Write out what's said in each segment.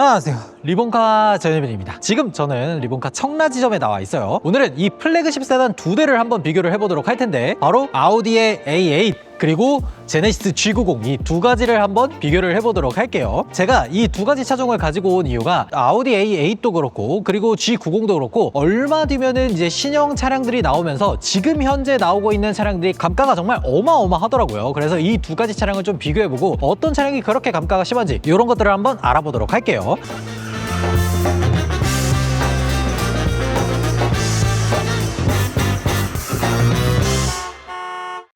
안녕하세요, 리본카 전현빈입니다. 지금 저는 리본카 청라지점에 나와 있어요. 오늘은 이 플래그십 세단 두 대를 한번 비교를 해보도록 할 텐데, 바로 아우디의 A8 그리고 제네시스 G90 이 두 가지를 한번 비교를 해보도록 할게요. 제가 이 두 가지 차종을 가지고 온 이유가 아우디 A8도 그렇고 그리고 G90도 그렇고 얼마 뒤면은 이제 신형 차량들이 나오면서 지금 현재 나오고 있는 차량들이 감가가 정말 어마어마하더라고요. 그래서 이 두 가지 차량을 좀 비교해보고 어떤 차량이 그렇게 감가가 심한지 이런 것들을 한번 알아보도록 할게요.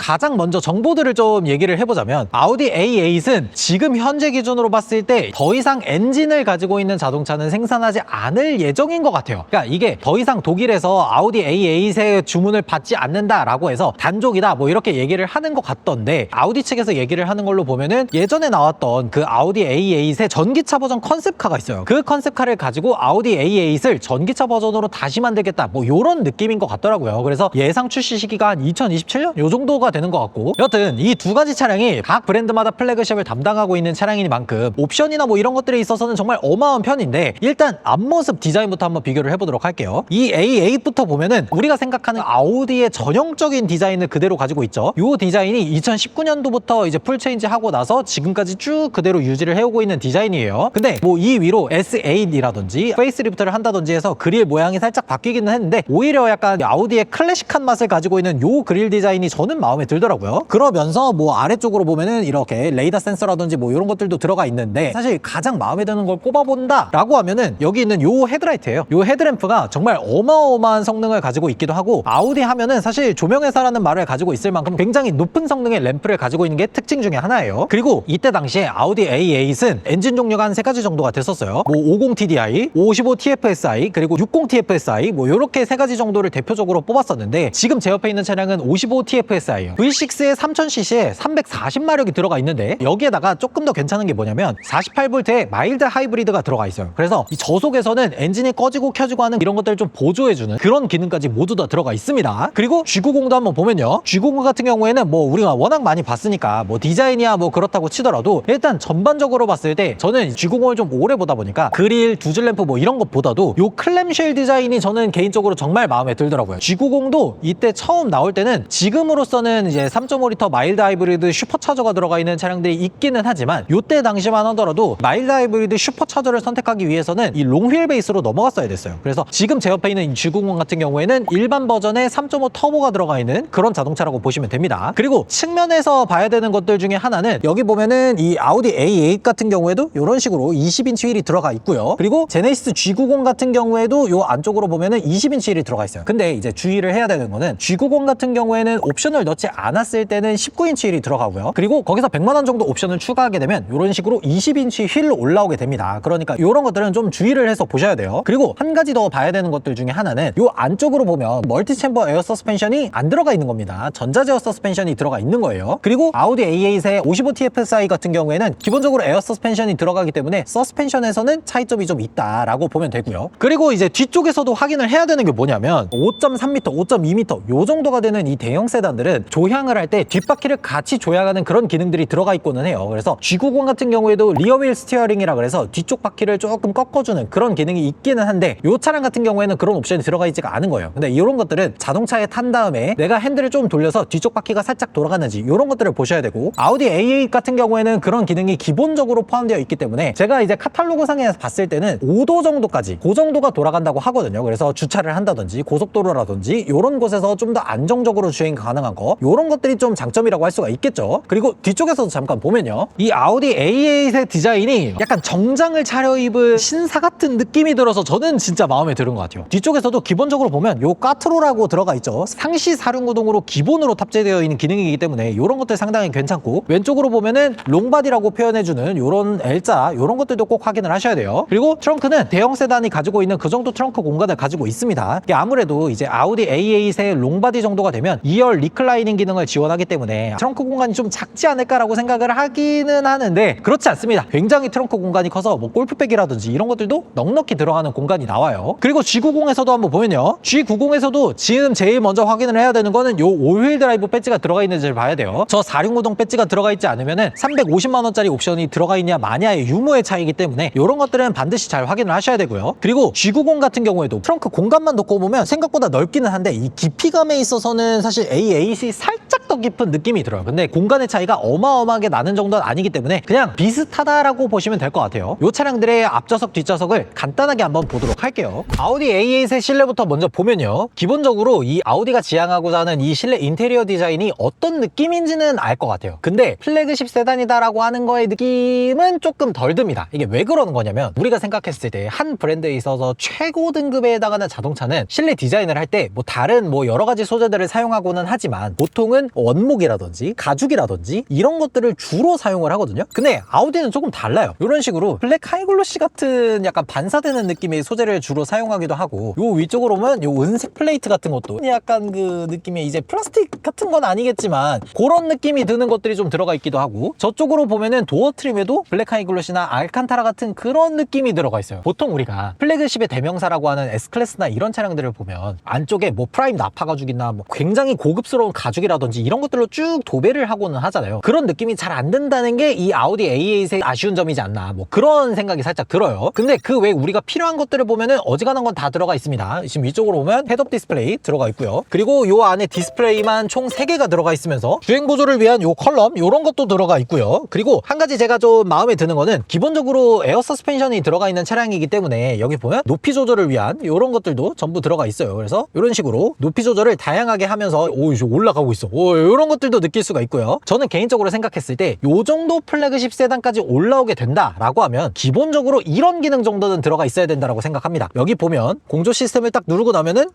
가장 먼저 정보들을 좀 얘기를 해보자면, 아우디 A8은 지금 현재 기준으로 봤을 때 더 이상 엔진을 가지고 있는 자동차는 생산하지 않을 예정인 것 같아요. 그러니까 이게 더 이상 독일에서 아우디 A8의 주문을 받지 않는다라고 해서 단종이다 뭐 이렇게 얘기를 하는 것 같던데, 아우디 측에서 얘기를 하는 걸로 보면은 예전에 나왔던 그 아우디 A8의 전기차 버전 컨셉카가 있어요. 그 컨셉카를 가지고 아우디 A8을 전기차 버전으로 다시 만들겠다 뭐 이런 느낌인 것 같더라고요. 그래서 예상 출시 시기가 한 2027년 요 정도가 되는 것 같고, 여튼 이 두 가지 차량이 각 브랜드마다 플래그십을 담당하고 있는 차량인 만큼 옵션이나 뭐 이런 것들에 있어서는 정말 어마어마한 편인데, 일단 앞모습 디자인부터 한번 비교를 해보도록 할게요. 이 A8부터 보면은 우리가 생각하는 아우디의 전형적인 디자인을 그대로 가지고 있죠. 이 디자인이 2019년도부터 이제 풀체인지 하고 나서 지금까지 쭉 그대로 유지를 해오고 있는 디자인이에요. 근데 뭐 이 위로 S8이라든지 페이스리프트를 한다든지 해서 그릴 모양이 살짝 바뀌기는 했는데, 오히려 약간 아우디의 클래식한 맛을 가지고 있는 요 그릴 디자인이 저는 마음에 들더라고요. 그러면서 뭐 아래쪽으로 보면은 이렇게 레이더 센서라든지 뭐 이런 것들도 들어가 있는데, 사실 가장 마음에 드는 걸 꼽아본다 라고 하면은 여기 있는 요 헤드라이트예요. 요 헤드램프가 정말 어마어마한 성능을 가지고 있기도 하고, 아우디 하면은 사실 조명회사라는 말을 가지고 있을 만큼 굉장히 높은 성능의 램프를 가지고 있는 게 특징 중에 하나예요. 그리고 이때 당시에 아우디 A8은 엔진 종류가 한 3가지 정도가 됐었어요. 뭐 50TDI, 55TFSI, 그리고 60TFSI 뭐 요렇게 3가지 정도를 대표적으로 뽑았었는데, 지금 제 옆에 있는 차량은 55TFSI예요. V6의 3000cc에 340마력이 들어가 있는데, 여기에다가 조금 더 괜찮은 게 뭐냐면 48V의 마일드 하이브리드가 들어가 있어요. 그래서 이 저속에서는 엔진이 꺼지고 켜지고 하는 이런 것들을 좀 보조해주는 그런 기능까지 모두 다 들어가 있습니다. 그리고 G90도 한번 보면요, G90 같은 경우에는 뭐 우리가 워낙 많이 봤으니까 뭐 디자인이야 뭐 그렇다고 치더라도, 일단 전반적으로 봤을 때 저는 G90을 좀 오래 보다 보니까 그릴, 두줄 램프 뭐 이런 것보다도 요 클램쉘 디자인이 저는 개인적으로 정말 마음에 들더라고요. G90도 이때 처음 나올 때는 지금으로서는 이제 3.5L 마일드 하이브리드 슈퍼차저가 들어가 있는 차량들이 있기는 하지만, 요때 당시만 하더라도 마일드 하이브리드 슈퍼차저를 선택하기 위해서는 이 롱휠 베이스로 넘어갔어야 됐어요. 그래서 지금 제 옆에 있는 이 G90 같은 경우에는 일반 버전에 3.5 터보가 들어가 있는 그런 자동차라고 보시면 됩니다. 그리고 측면에서 봐야 되는 것들 중에 하나는, 여기 보면은 이 아우디 A8 같은 경우에도 이런 식으로 20인치 휠이 들어가 있고요. 그리고 제네시스 G90 같은 경우에도 요 안쪽으로 보면은 20인치 휠이 들어가 있어요. 근데 이제 주의를 해야 되는 거는, G90 같은 경우에는 옵션을 넣지 않았을 때는 19인치 휠이 들어가고요. 그리고 거기서 100만 원 정도 옵션을 추가하게 되면 이런 식으로 20인치 휠로 올라오게 됩니다. 그러니까 이런 것들은 좀 주의를 해서 보셔야 돼요. 그리고 한 가지 더 봐야 되는 것들 중에 하나는, 요 안쪽으로 보면 멀티 챔버 에어 서스펜션이 안 들어가 있는 겁니다. 전자 제어 서스펜션이 들어가 있는 거예요. 그리고 아우디 A8의 55TFSI 같은 경우에는 기본적으로 에어 서스펜션이 들어가기 때문에 서스펜션에서는 차이점이 좀 있다라고 보면 되고요. 그리고 이제 뒤쪽에서도 확인을 해야 되는 게 뭐냐면, 5.3m, 5.2m 요 정도가 되는 이 대형 세단들은 조향을 할 때 뒷바퀴를 같이 조향하는 그런 기능들이 들어가 있고는 해요. 그래서 G90 같은 경우에도 리어휠 스티어링이라 그래서 뒤쪽 바퀴를 조금 꺾어주는 그런 기능이 있기는 한데, 이 차량 같은 경우에는 그런 옵션이 들어가 있지가 않은 거예요. 근데 이런 것들은 자동차에 탄 다음에 내가 핸들을 좀 돌려서 뒤쪽 바퀴가 살짝 돌아가는지 이런 것들을 보셔야 되고, 아우디 A8 같은 경우에는 그런 기능이 기본적으로 포함되어 있기 때문에 제가 이제 카탈로그 상에 봤을 때는 5도 정도까지, 그 정도가 돌아간다고 하거든요. 그래서 주차를 한다든지 고속도로라든지 이런 곳에서 좀 더 안정적으로 주행 가능한 거, 이런 것들이 좀 장점이라고 할 수가 있겠죠. 그리고 뒤쪽에서도 잠깐 보면요, 이 아우디 A8의 디자인이 약간 정장을 차려입은 신사 같은 느낌이 들어서 저는 진짜 마음에 드는 것 같아요. 뒤쪽에서도 기본적으로 보면 요 까트로라고 들어가 있죠. 상시 사륜구동으로 기본으로 탑재되어 있는 기능이기 때문에 이런 것들 상당히 괜찮고, 왼쪽으로 보면은 롱바디라고 표현해주는 요런 L자 요런 것들도 꼭 확인을 하셔야 돼요. 그리고 트렁크는 대형 세단이 가지고 있는 그 정도 트렁크 공간을 가지고 있습니다. 이게 아무래도 이제 아우디 A8의 롱바디 정도가 되면 2열 리클라이닝 기능을 지원하기 때문에 트렁크 공간이 좀 작지 않을까라고 생각을 하기는 하는데 그렇지 않습니다. 굉장히 트렁크 공간이 커서 뭐 골프백이라든지 이런 것들도 넉넉히 들어가는 공간이 나와요. 그리고 G90에서도 한번 보면요, G90에서도 지금 제일 먼저 확인을 해야 되는 거는 요 올휠 드라이브 배지가 들어가 있는지를 봐야 돼요. 저 465동 배지가 들어가 있지 않으면은 350만 원짜리 옵션이 들어가 있냐 마냐의 유무의 차이기 때문에 이런 것들은 반드시 잘 확인을 하셔야 되고요. 그리고 G90 같은 경우에도 트렁크 공간만 놓고 보면 생각보다 넓기는 한데 이 깊이감에 있어서는 사실 A8이 살짝 더 깊은 느낌이 들어요. 근데 공간의 차이가 어마어마하게 나는 정도는 아니기 때문에 그냥 비슷하다라고 보시면 될 것 같아요. 이 차량들의 앞좌석 뒷좌석을 간단하게 한번 보도록 할게요. 아우디 A8의 실내부터 먼저 보면요, 기본적으로 이 아우디가 지향하고자 하는 이 실내 인테리어 디자인이 어떤 느낌인지는 알 것 같아요. 근데 플래그십 세단이다라고 하는 거의 느낌은 조금 덜 듭니다. 이게 왜 그러는 거냐면 우리가 생각했을 때 한 브랜드에 있어서 최고 등급에 해당하는 자동차는 실내 디자인을 할 때 뭐 다른 뭐 여러 가지 소재들을 사용하고는 하지만 보통은 원목이라든지 가죽이라든지 이런 것들을 주로 사용을 하거든요. 근데 아우디는 조금 달라요. 이런 식으로 블랙 하이글로시 같은 약간 반사되는 느낌의 소재를 주로 사용하기도 하고, 요 위쪽으로 보면 요 은색 플레이트 같은 것도 약간 그 느낌의 이제 플라스틱 같은 건 아니겠지만 그런 느낌이 드는 것들이 좀 들어가 있기도 하고, 저쪽으로 보면은 도어 트림에도 블랙 하이글로시나 알칸타라 같은 그런 느낌이 들어가 있어요. 보통 우리가 플래그십의 대명사라고 하는 S클래스나 이런 차량들을 보면 안쪽에 뭐 프라임 나파 가죽이나 뭐 굉장히 고급스러운 가죽이라든지 이런 것들로 쭉 도배를 하고는 하잖아요. 그런 느낌이 잘 안 든다는 게 이 아우디 A8의 아쉬운 점이지 않나, 뭐 그런 생각이 살짝 들어요. 근데 그 외 우리가 필요한 것들을 보면은 어지간한 건 다 들어가 있습니다. 지금 위쪽으로 보면 헤드업 디스플레이 들어가 있고요. 그리고 요 안에 디스플레이만 총 3개가 들어가 있으면서 주행 보조를 위한 요 컬럼 요런 것도 들어가 있고요. 그리고 한 가지 제가 좀 마음에 드는 거는 기본적으로 에어 서스펜션이 들어가 있는 차량이기 때문에 여기 보면 높이 조절을 위한 요런 것들도 전부 들어가 있어요. 그래서 이런 식으로 높이 조절을 다양하게 하면서 오, 이제 올라가고 있어. 오, 이런 것들도 느낄 수가 있고요. 저는 개인적으로 생각했을 때 요 정도 플래그십 세단까지 올라오게 된다라고 하면 기본적으로 이런 기능 정도는 들어가 있어야 된다라고 생각합니다. 여기 보면 공조 시스템을 딱 누르고 나면은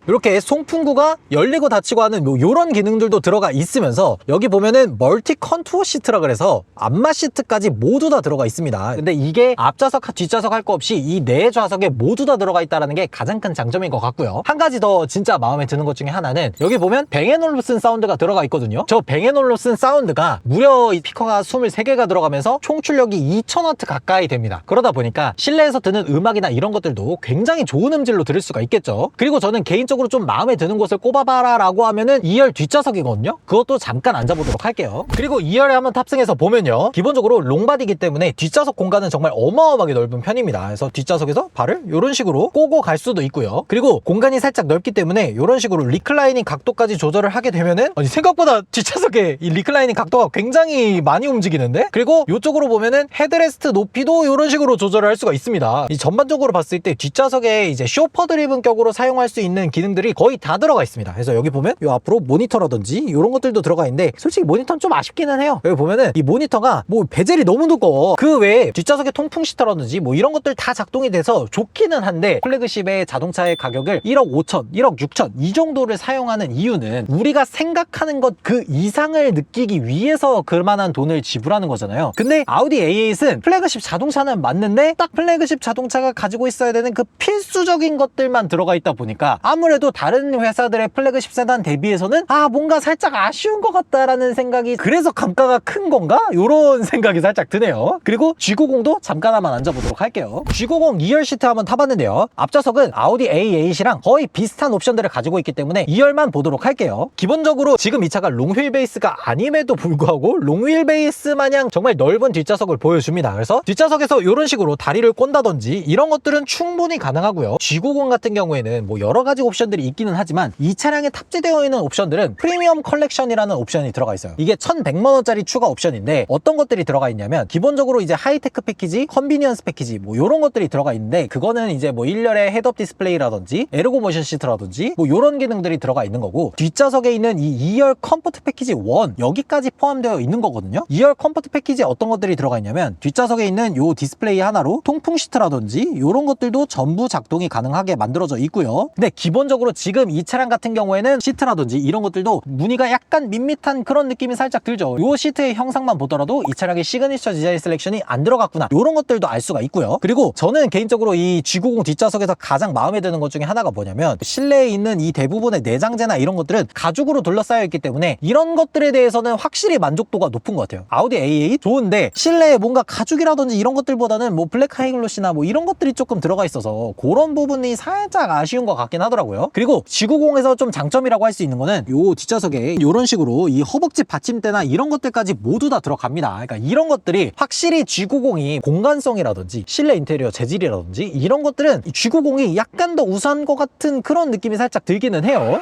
이렇게 송풍구가 열리고 닫히고 하는 뭐 요런 기능들도 들어가 있으면서 여기 보면은 멀티 컨투어 시트라 그래서 안마 시트까지 모두 다 들어가 있습니다. 근데 이게 앞좌석 뒷좌석 할 거 없이 이 네 좌석에 모두 다 들어가 있다는 게 가장 큰 장점인 것 같고요. 한 가지 더 진짜 마음에 드는 것 중에 하나는 여기 보면 뱅앤올룹슨 사운드가 들어가 있거든요. 저 뱅앤올룹슨 사운드가 무려 이 스피커가 23개가 들어가면서 총 출력이 2000W 가까이 됩니다. 그러다 보니까 실내에서 듣는 음악이나 이런 것들도 굉장히 좋은 음질로 들을 수가 있겠죠. 그리고 저는 개인적으로 좀 마음에 드는 곳을 꼽아봐라 라고 하면은 2열 뒷좌석이거든요. 그것도 잠깐 앉아보도록 할게요. 그리고 2열에 한번 탑승해서 보면요, 기본적으로 롱바디이기 때문에 뒷좌석 공간은 정말 어마어마하게 넓은 편입니다. 그래서 뒷좌석에서 발을 이런 식으로 꼬고 갈 수도 있고요. 그리고 공간이 살짝 넓기 때문에 이런 식으로 리클라이닝 각도까지 조절을 하게 되면은 아니 생각보다 뒷좌석에 이 리클라이닝 각도가 굉장히 많이 움직이는데, 그리고 이쪽으로 보면은 헤드레스트 높이도 이런 식으로 조절을 할 수가 있습니다. 이 전반적으로 봤을 때 뒷좌석에 이제 쇼퍼 드리븐 격으로 사용할 수 있는 기능들이 거의 다 들어가 있습니다. 그래서 여기 보면 이 앞으로 모니터라든지 이런 것들도 들어가 있는데 솔직히 모니터는 좀 아쉽기는 해요. 여기 보면은 이 모니터가 뭐 베젤이 너무 두꺼워. 그 외에 뒷좌석에 통풍 시터라든지 뭐 이런 것들 다 작동이 돼서 좋기는 한데 플래그십의 자동차의 가격을 1억 5천, 1억 6천 이 정도를 사용하는 이유는 우리가 생각하는 것 그 이상을 느끼기 위해서 그만한 돈을 지불하는 거잖아요. 근데 아우디 A8은 플래그십 자동차는 맞는데 딱 플래그십 자동차가 가지고 있어야 되는 그 필수적인 것들만 들어가 있다 보니까 아무래도 다른 회사들의 플래그십 세단 대비해서는 뭔가 살짝 아쉬운 것 같다라는 생각이, 그래서 감가가 큰 건가? 요런 생각이 살짝 드네요. 그리고 G90도 잠깐 한번 앉아보도록 할게요. G90 2열 시트 한번 타봤는데요, 앞좌석은 아우디 A8이랑 거의 비슷한 옵션들을 가지고 있기 때문에 2열만 보도록 할게요. 기본적으로 지금 이 차가 롱휠 베이스가 아님에도 불구하고 롱휠 베이스 마냥 정말 넓은 뒷좌석을 보여줍니다. 그래서 뒷좌석에서 이런 식으로 다리를 꼰다든지 이런 것들은 충분히 가능하고요. G90 같은 경우에는 뭐 여러 가지 옵션들이 있기는 하지만 이 차량에 탑재되어 있는 옵션들은 프리미엄 컬렉션이라는 옵션이 들어가 있어요. 이게 1100만 원짜리 추가 옵션인데 어떤 것들이 들어가 있냐면 기본적으로 이제 하이테크 패키지, 컨비니언스 패키지 뭐 이런 것들이 들어가 있는데, 그거는 이제 뭐 1열에 헤드업 디스플레이라든지 에르고 모션 시트라든지 뭐 이런 기능들이 들어가 있는 거고, 뒷좌석에 있는 이 2열 컴포트 패키지 1 여기까지 포함되어 있는 거거든요. 2열 컴포트 패키지에 어떤 것들이 들어가 있냐면 뒷좌석에 있는 요 디스플레이 하나로 통풍 시트라든지 이런 것들도 전부 작동이 가능하게 만들어져 있고요. 근데 기본적으로 기본적으로 지금 이 차량 같은 경우에는 시트라든지 이런 것들도 무늬가 약간 밋밋한 그런 느낌이 살짝 들죠. 이 시트의 형상만 보더라도 이 차량의 시그니처 디자인 셀렉션이 안 들어갔구나, 이런 것들도 알 수가 있고요. 그리고 저는 개인적으로 이 G90 뒷좌석에서 가장 마음에 드는 것 중에 하나가 뭐냐면, 실내에 있는 이 대부분의 내장재나 이런 것들은 가죽으로 둘러싸여 있기 때문에 이런 것들에 대해서는 확실히 만족도가 높은 것 같아요. 아우디 A8 좋은데 실내에 뭔가 가죽이라든지 이런 것들보다는 뭐 블랙 하이글로시나 뭐 이런 것들이 조금 들어가 있어서 그런 부분이 살짝 아쉬운 것 같긴 하더라고요. 그리고 G90에서 좀 장점이라고 할 수 있는 거는 요 뒷좌석에 이런 식으로 이 허벅지 받침대나 이런 것들까지 모두 다 들어갑니다. 그러니까 이런 것들이 확실히 G90이 공간성이라든지 실내 인테리어 재질이라든지 이런 것들은 G90이 약간 더 우수한 것 같은 그런 느낌이 살짝 들기는 해요.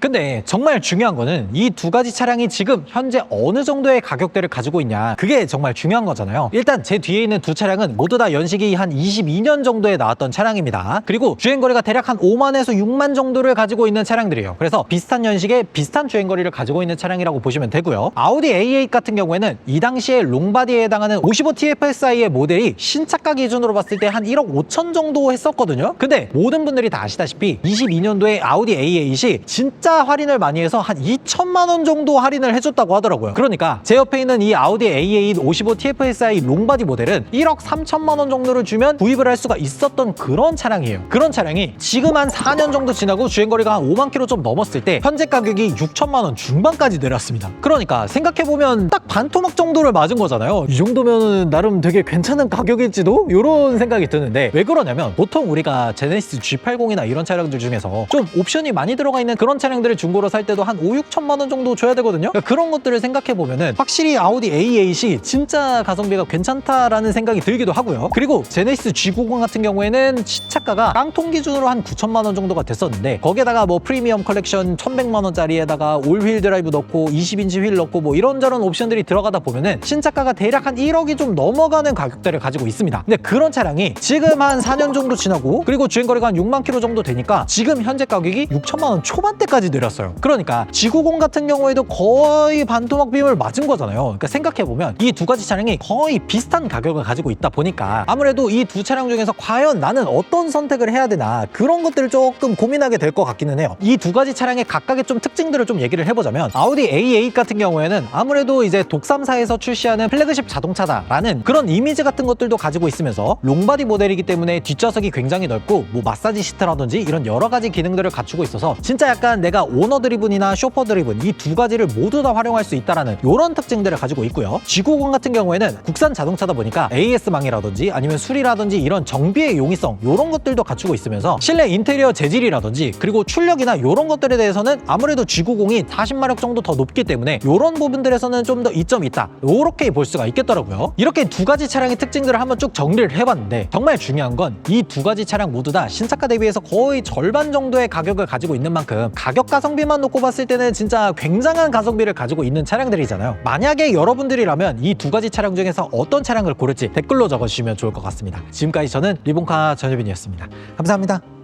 근데 정말 중요한 거는 이 두 가지 차량이 지금 현재 어느 정도의 가격대를 가지고 있냐, 그게 정말 중요한 거잖아요. 일단 제 뒤에 있는 두 차량은 모두 다 연식이 한 22년 정도에 나왔던 차량입니다. 그리고 주행거리가 대략 한 5만에서 6만 정도를 가지고 있는 차량들이에요. 그래서 비슷한 연식에 비슷한 주행거리를 가지고 있는 차량이라고 보시면 되고요. 아우디 A8 같은 경우에는 이 당시에 롱바디에 해당하는 55TFSI의 모델이 신차가 기준으로 봤을 때 한 1억 5천 정도 했었거든요. 근데 모든 분들이 다 아시다시피 22년도에 아우디 A8이 진짜 할인을 많이 해서 한 2천만 원 정도 할인을 해줬다고 하더라고요. 그러니까 제 옆에 있는 이 아우디 A8 55TFSI 롱바디 모델은 1억 3천만 원 정도를 주면 구입을 할 수가 있었던 그런 차량이에요. 그런 차량이 지금 한 4년 정도 지나고 주행거리가 한 5만 킬로 좀 넘었을 때 현재 가격이 6천만 원 중반까지 내렸습니다. 그러니까 생각해보면 딱 반토막 정도를 맞은 거잖아요. 이 정도면 나름 되게 괜찮은 가격일지도? 이런 생각이 드는데, 왜 그러냐면 보통 우리가 제네시스 G80이나 이런 차량들 중에서 좀 옵션이 많이 들어가 있는 그런 차량들을 중고로 살 때도 한 5, 6천만 원 정도 줘야 되거든요. 그러니까 그런 것들을 생각해보면은 확실히 아우디 A8이 진짜 가성비가 괜찮다라는 생각이 들기도 하고요. 그리고 제네시스 G90 같은 경우에는 시차가가 깡통 기준으로 한 9천만 원 정도가 됐었는데, 거기에다가 뭐 프리미엄 컬렉션 1,100만 원짜리에다가 올휠 드라이브 넣고 20인치 휠 넣고 뭐 이런저런 옵션들이 들어가다 보면은 신차가가 대략 한 1억이 좀 넘어가는 가격대를 가지고 있습니다. 근데 그런 차량이 지금 한 4년 정도 지나고 그리고 주행거리가 한 6만 킬로 정도 되니까 지금 현재 가격이 6천만 원 초반대까지 내렸어요. 그러니까 G90 같은 경우에도 거의 반토막 비율을 맞은 거잖아요. 그러니까 생각해보면 이 두 가지 차량이 거의 비슷한 가격을 가지고 있다 보니까 아무래도 이 두 차량 중에서 과연 나는 어떤 선택을 해야 되나, 그런 것들을 조금 고민하게 될 것 같기는 해요. 이 두 가지 차량의 각각의 좀 특징들을 좀 얘기를 해보자면, 아우디 A8 같은 경우에는 아무래도 이제 독삼사에서 출시하는 플래그십 자동차다라는 그런 이미지 같은 것들도 가지고 있으면서 롱바디 모델이기 때문에 뒷좌석이 굉장히 넓고 뭐 마사지 시트라든지 이런 여러 가지 기능들을 갖추고 있어서 진짜 약간 내가 오너 드리븐이나 쇼퍼 드리븐 이 두 가지를 모두 다 활용할 수 있다라는 이런 특징들을 가지고 있고요. G90 같은 경우에는 국산 자동차다 보니까 AS망이라든지 아니면 수리라든지 이런 정비의 용이성 이런 것들도 갖추고 있으면서 실내 인테리어 재질이라든지 그리고 출력이나 이런 것들에 대해서는 아무래도 G90이 40마력 정도 더 높기 때문에 이런 부분들에서는 좀 더 이점이 있다, 이렇게 볼 수가 있겠더라고요. 이렇게 두 가지 차량의 특징들을 한번 쭉 정리를 해봤는데, 정말 중요한 건 이 두 가지 차량 모두 다 신차가 대비해서 거의 절반 정도의 가격을 가지고 있는 만큼 가격 가성비만 놓고 봤을 때는 진짜 굉장한 가성비를 가지고 있는 차량들이잖아요. 만약에 여러분들이라면 이 두 가지 차량 중에서 어떤 차량을 고를지 댓글로 적어주시면 좋을 것 같습니다. 지금까지 저는 리본카 전효빈이었습니다. 감사합니다.